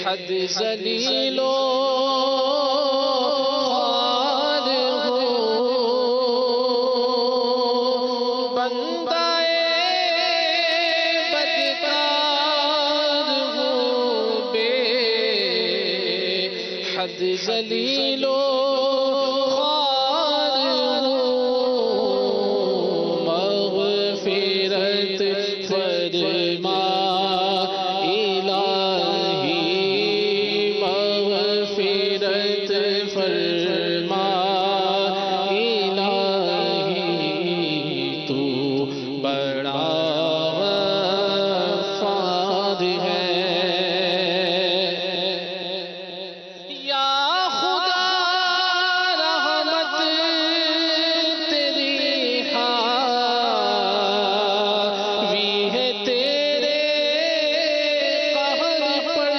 حد ذلیل و خوار ہوں، بندہ بدکار ہوں، بے حد ذلیل و خوار ہوں، مغفرت فرما فرما الہی، تو بڑا غفار ہے۔ یا خدا رحمت تیری حاوی ہے تیرے قہر پر،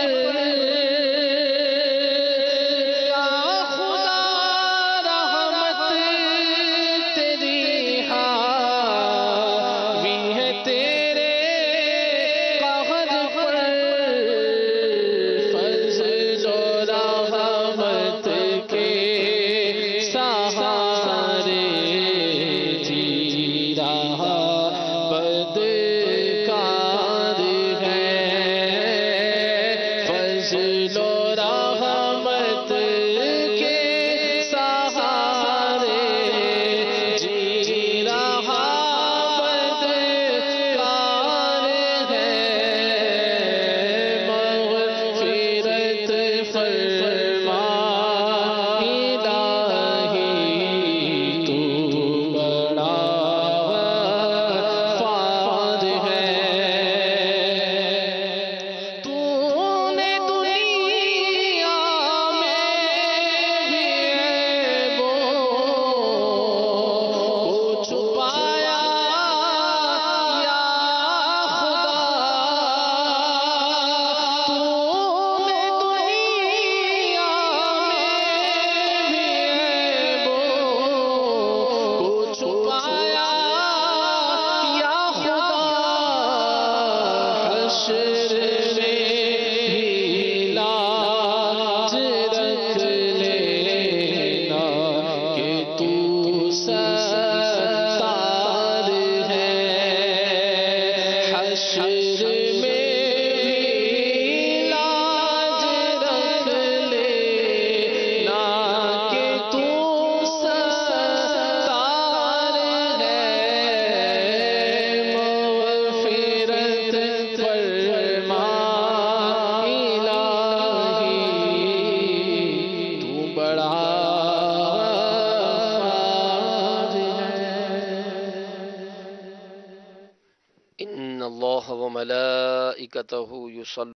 ان اللہ و ملائکتہ یصلون